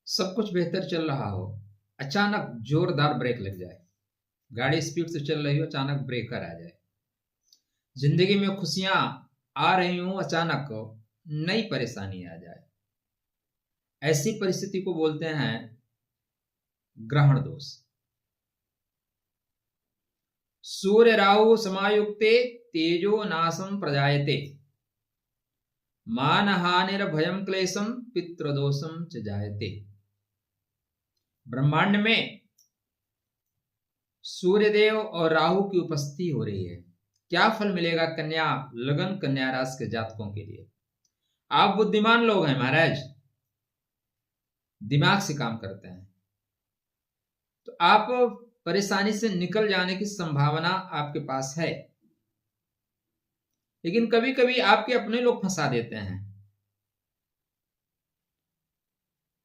सब कुछ बेहतर चल रहा हो, अचानक जोरदार ब्रेक लग जाए। गाड़ी स्पीड से चल रही हो, अचानक ब्रेकर आ जाए। जिंदगी में खुशियां आ रही हूं, अचानक नई परेशानी आ जाए। ऐसी परिस्थिति को बोलते हैं ग्रहण दोष। सूर्य राहु समायुक्ते तेजो नाशम प्रजायते, मानहानिर्भयं क्लेशम पितृदोषम च जायते। ब्रह्मांड में सूर्यदेव और राहु की उपस्थिति हो रही है। क्या फल मिलेगा कन्या लगन कन्या राशि के जातकों के लिए? आप बुद्धिमान लोग हैं महाराज, दिमाग से काम करते हैं, तो आप परेशानी से निकल जाने की संभावना आपके पास है। लेकिन कभी कभी आपके अपने लोग फंसा देते हैं।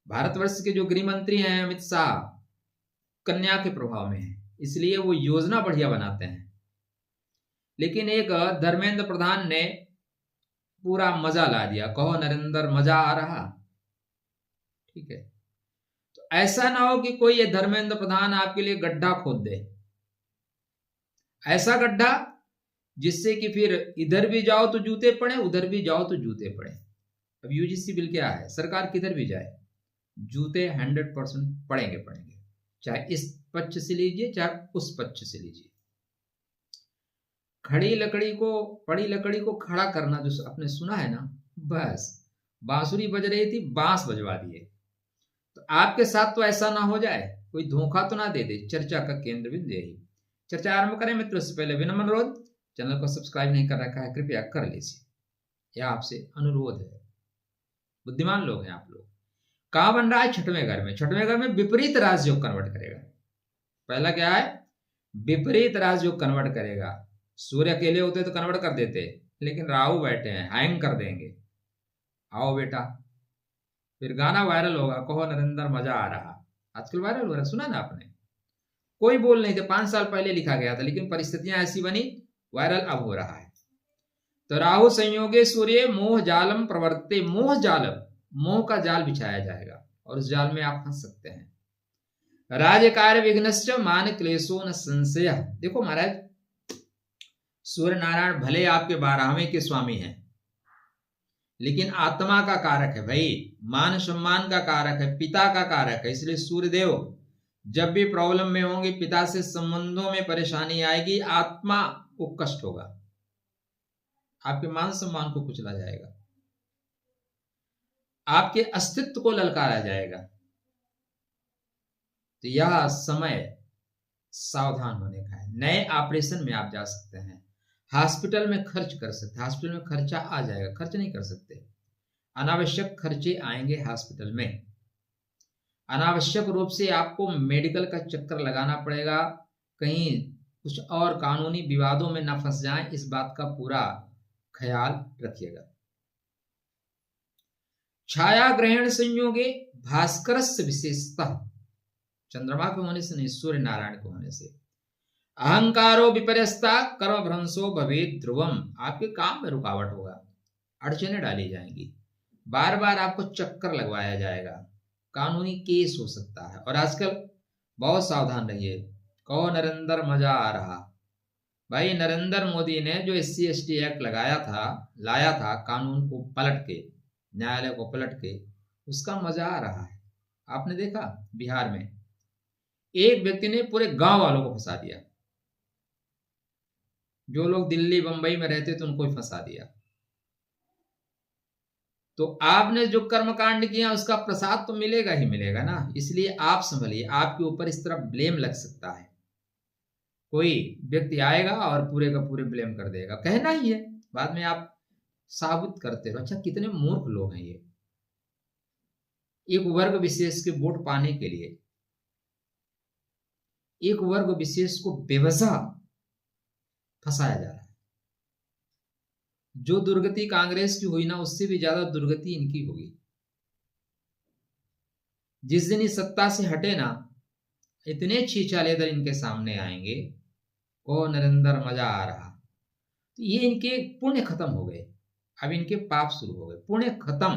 भारतवर्ष के जो गृह मंत्री हैं अमित शाह, कन्या के प्रभाव में है, इसलिए वो योजना बढ़िया बनाते हैं। लेकिन एक धर्मेंद्र प्रधान ने पूरा मजा ला दिया। कहो नरेंद्र, मजा आ रहा। ठीक है, तो ऐसा ना हो कि कोई ये धर्मेंद्र प्रधान आपके लिए गड्ढा खोद दे, ऐसा गड्ढा जिससे कि फिर इधर भी जाओ तो जूते पड़े, उधर भी जाओ तो जूते पड़े। अब यूजीसी बिल क्या है, सरकार किधर भी जाए जूते 100% पड़ेंगे पड़ेंगे, चाहे इस पक्ष से लीजिए चाहे उस पक्ष से लीजिए। पड़ी लकड़ी को खड़ा करना जो आपने सुना है ना, बस बांसुरी बज रही थी, बांस बजवा दिए। तो आपके साथ तो ऐसा ना हो जाए, कोई धोखा तो ना दे दे। चर्चा का केंद्र बिंदु यही। चर्चा आरंभ करें मित्रों, से पहले विनम्र अनुरोध, चैनल को सब्सक्राइब नहीं कर रखा है कृपया कर लीजिए, यह आपसे अनुरोध है। बुद्धिमान लोग हैं आप लोग। कहां बन रहा है? छठवें घर में। छठवें घर में विपरीत राजयोग कन्वर्ट करेगा। पहला क्या है? विपरीत राजयोग कन्वर्ट करेगा। सूर्य अकेले होते तो कन्वर्ट कर देते, लेकिन राहु बैठे हैं, हैंग कर देंगे। आओ बेटा, फिर गाना वायरल होगा, कहो नरेंद्र मजा आ रहा। आजकल वायरल हो रहा, सुना ना आपने? कोई बोल नहीं थे, 5 साल पहले लिखा गया था, लेकिन परिस्थितियां ऐसी बनी, वायरल अब हो रहा है। तो राहु संयोगे सूर्य मोह जालम प्रवर्ते। मोह जालम, मोह का जाल बिछाया जाएगा और उस जाल में आप फंस सकते हैं। राज कार्य विघ्नश्च मान क्लेशो न संशय। देखो महाराज, सूर्य नारायण भले आपके 12वें के स्वामी हैं, लेकिन आत्मा का कारक है भाई, मान सम्मान का कारक है, पिता का कारक है। इसलिए सूर्यदेव जब भी प्रॉब्लम में होंगे, पिता से संबंधों में परेशानी आएगी, आत्मा को कष्ट होगा, आपके मान सम्मान को कुचला जाएगा, आपके अस्तित्व को ललकारा जाएगा। तो यह समय सावधान होने का है। नए ऑपरेशन में आप जा सकते हैं, हॉस्पिटल में खर्च कर सकते हैं, हॉस्पिटल में खर्चा आ जाएगा, खर्च नहीं कर सकते। अनावश्यक खर्चे आएंगे हॉस्पिटल में, अनावश्यक रूप से आपको मेडिकल का चक्कर लगाना पड़ेगा, कहीं कुछ और कानूनी विवादों में न फंस जाएं, इस बात का पूरा ख्याल रखिएगा। छाया ग्रहण संयोगे भास्करस्य विशेषतः, चंद्रमा के होने से नहीं, सूर्य नारायण के होने से। अहंकारो विपर्यस्ता कर्म भ्रंशो भवेत् ध्रुवम। आपके काम में रुकावट होगा, अड़चने डाली जाएंगी, बार बार आपको चक्कर लगवाया जाएगा, कानूनी केस हो सकता है। और आजकल बहुत सावधान रहिए। कहो नरेंद्र मजा आ रहा। भाई नरेंद्र मोदी ने जो SC/ST एक्ट लाया था कानून को पलट के, न्यायालय को पलट के, उसका मजा आ रहा है। आपने देखा बिहार में एक व्यक्ति ने पूरे गांव वालों को फंसा दिया, जो लोग दिल्ली बंबई में रहते थे उनको ही फंसा दिया। तो आपने जो कर्मकांड किया उसका प्रसाद तो मिलेगा ही मिलेगा ना, इसलिए आप संभलिए, आपके ऊपर इस तरह ब्लेम लग सकता है। कोई व्यक्ति आएगा और पूरे का पूरे ब्लेम कर देगा, कहना ही है, बाद में आप साबित करते रहो। अच्छा, कितने मूर्ख लोग हैं ये। एक वर्ग विशेष के वोट पाने के लिए एक वर्ग विशेष को बेवजह फंसाया जा रहा है। जो दुर्गति कांग्रेस की हुई ना, उससे भी ज्यादा दुर्गति इनकी होगी। जिस दिन इस सत्ता से हटे ना, इतने छीछालेदर इनके सामने आएंगे, को नरेंद्र मजा आ रहा। तो ये इनके पुण्य खत्म हो गए, अब इनके पाप शुरू हो गए, पुण्य खत्म।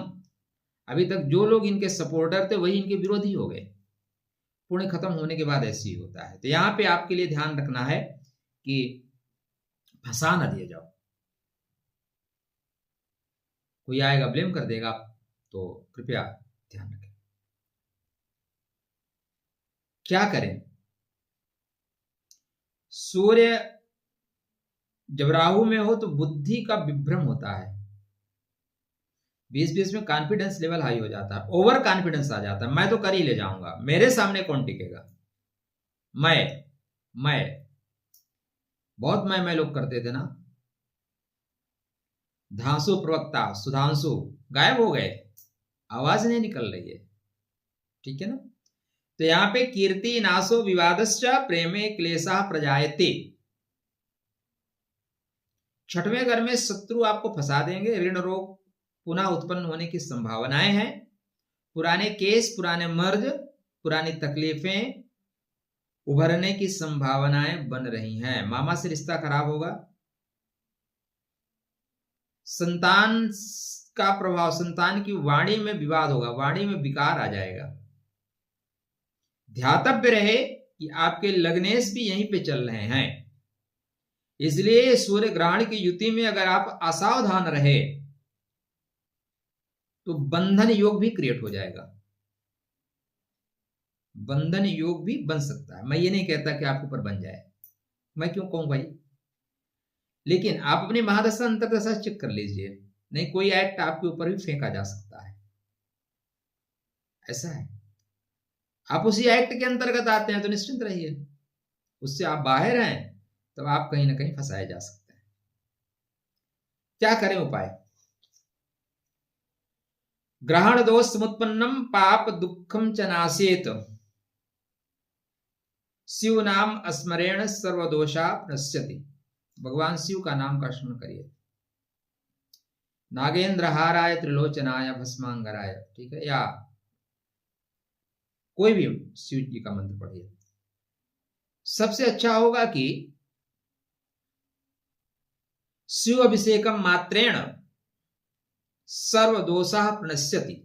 अभी तक जो लोग इनके सपोर्टर थे वही इनके विरोधी हो गए। पुण्य खत्म होने के बाद ऐसे ही होता है। तो यहां पे आपके लिए ध्यान रखना है कि फंसा ना दिया जाओ। कोई आएगा ब्लेम कर देगा, तो कृपया ध्यान रखें। क्या करें? सूर्य जब राहु में हो तो बुद्धि का विभ्रम होता है, बीच बीच में कॉन्फिडेंस लेवल हाई हो जाता है, ओवर कॉन्फिडेंस आ जाता है। मैं तो कर ही ले जाऊंगा, मेरे सामने कौन टिकेगा। मैं बहुत मैं लोग करते थे ना। धांसु प्रवक्ता सुधांशु गायब हो गए, आवाज नहीं निकल रही है। ठीक है ना। तो यहां पे कीर्ति नाशो विवादश्च प्रेमे क्लेशा प्रजायते। छठवें घर में शत्रु आपको फंसा देंगे, ऋण रोग पुनः उत्पन्न होने की संभावनाएं हैं, पुराने केस पुराने मर्ज पुरानी तकलीफें उभरने की संभावनाएं बन रही हैं। मामा से रिश्ता खराब होगा, संतान का प्रभाव, संतान की वाणी में विवाद होगा, वाणी में विकार आ जाएगा। ध्यातव्य रहे कि आपके लग्नेश भी यहीं पे चल रहे हैं, इसलिए सूर्य ग्रहण की युति में अगर आप असावधान रहे तो बंधन योग भी क्रिएट हो जाएगा। बंधन योग भी बन सकता है। मैं ये नहीं कहता कि आपके ऊपर बन जाए, मैं क्यों कहूं भाई, लेकिन आप अपनी महादशा अंतरदशा चेक कर लीजिए, नहीं कोई एक्ट आपके ऊपर भी फेंका जा सकता है। ऐसा है, आप उसी एक्ट के अंतर्गत आते हैं तो निश्चिंत रहिए, उससे आप बाहर हैं तब आप कहीं ना कहीं फंसाए जा सकते हैं। क्या करें उपाय? ग्रहण दोष समुत्पन्नम पाप दुखम च नाशेत, शिव नाम स्मरेण सर्वदोषा नश्यति। भगवान शिव का नाम का स्मरण करिए। नागेंद्र हाराय त्रिलोचनाय भस्मांगराय, ठीक है, या कोई भी शिव जी का मंत्र पढ़िए। सबसे अच्छा होगा कि शिव अभिषेकम मात्रेण सर्वदोषा प्रणश्यति।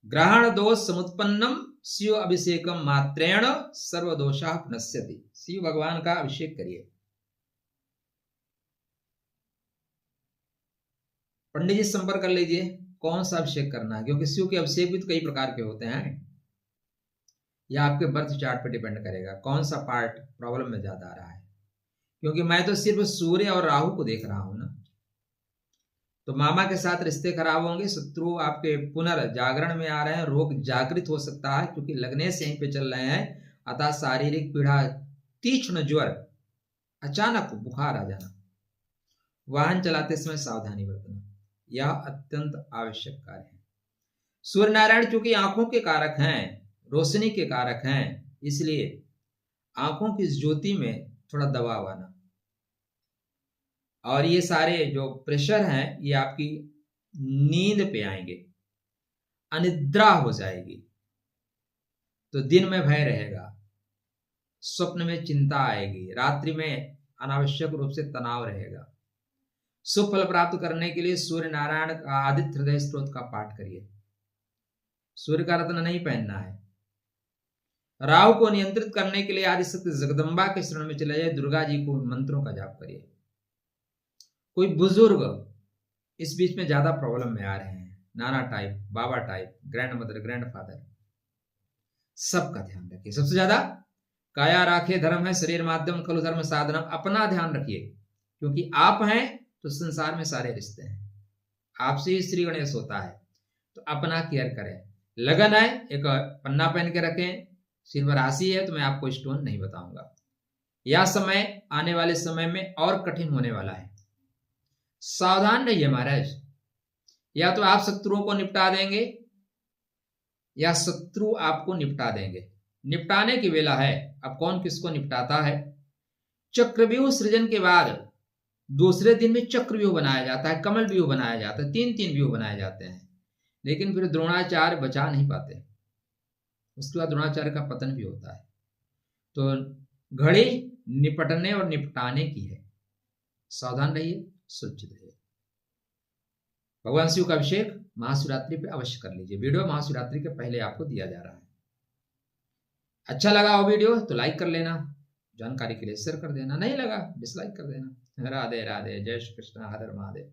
ग्रहण दोष समुत्पन्नम शिव अभिषेकम मात्रेण सर्वदोषा प्रणश्यति। शिव भगवान का अभिषेक करिए। पंडित जी संपर्क कर लीजिए कौन सा अभिषेक करना है, क्योंकि शिव के अभिषेक भी तो कई प्रकार के होते हैं। यह आपके बर्थ चार्ट पर डिपेंड करेगा कौन सा पार्ट प्रॉब्लम में ज्यादा आ रहा है, क्योंकि मैं तो सिर्फ सूर्य और राहु को देख रहा हूं ना। तो मामा के साथ रिश्ते खराब होंगे, शत्रु आपके पुनर्जागरण में आ रहे हैं, रोग जागृत हो सकता है क्योंकि लग्नेश यहीं पे चल रहे हैं। अतः शारीरिक पीड़ा, तीक्ष्ण ज्वर, अचानक बुखार आ जाना, वाहन चलाते समय सावधानी बरतना, यह अत्यंत आवश्यक कार्य है। सूर्य नारायण चूंकि आंखों के कारक हैं, रोशनी के कारक हैं, इसलिए आंखों की ज्योति में थोड़ा दबाव आना, और ये सारे जो प्रेशर हैं ये आपकी नींद पे आएंगे, अनिद्रा हो जाएगी, तो दिन में भय रहेगा, स्वप्न में चिंता आएगी, रात्रि में अनावश्यक रूप से तनाव रहेगा। शुभ फल प्राप्त करने के लिए सूर्य नारायण का आदित्य हृदय स्तोत्र का पाठ करिए। सूर्य का रत्न नहीं पहनना है। राहु को नियंत्रित करने के लिए आदिशक्ति जगदम्बा के शरण में चले जाए, दुर्गा जी को मंत्रों का जाप करिए। कोई बुजुर्ग इस बीच में ज्यादा प्रॉब्लम में आ रहे हैं, नाना टाइप, बाबा type, grandmother, grandfather, सबका ध्यान रखिए। सबसे ज्यादा काया राखे धर्म है, शरीर माध्यम खलु धर्म साधनम, अपना ध्यान रखिए, क्योंकि आप हैं तो संसार में सारे रिश्ते हैं, आपसे ही श्री गणेश होता है, तो अपना केयर करें। लगन है, एक पन्ना पहन के रखें, सिर पर राशि है तो मैं आपको स्टोन नहीं बताऊंगा। यह समय आने वाले समय में और कठिन होने वाला है, सावधान रहिए महाराज। या तो आप शत्रुओं को निपटा देंगे या शत्रु आपको निपटा देंगे। निपटाने की वेला है, अब कौन किसको निपटाता है। चक्रव्यूह सृजन के बाद दूसरे दिन में चक्रव्यूह बनाया जाता है, कमल व्यूह बनाया जाता है, 3-3 व्यूह बनाए जाते हैं, लेकिन फिर द्रोणाचार्य बचा नहीं पाते, उसके बाद द्रोणाचार्य का पतन भी होता है। तो घड़ी निपटने और निपटाने की है, सावधान रहिए, सुरक्षित रहिए। भगवान शिव का अभिषेक महाशिवरात्रि पे अवश्य कर लीजिए। वीडियो महाशिवरात्रि के पहले आपको दिया जा रहा है। अच्छा लगा हो वीडियो तो लाइक कर लेना, जानकारी के लिए शेयर कर देना, नहीं लगा डिसलाइक कर देना। राधे राधे, जय श्री कृष्ण, हर हर महादेव।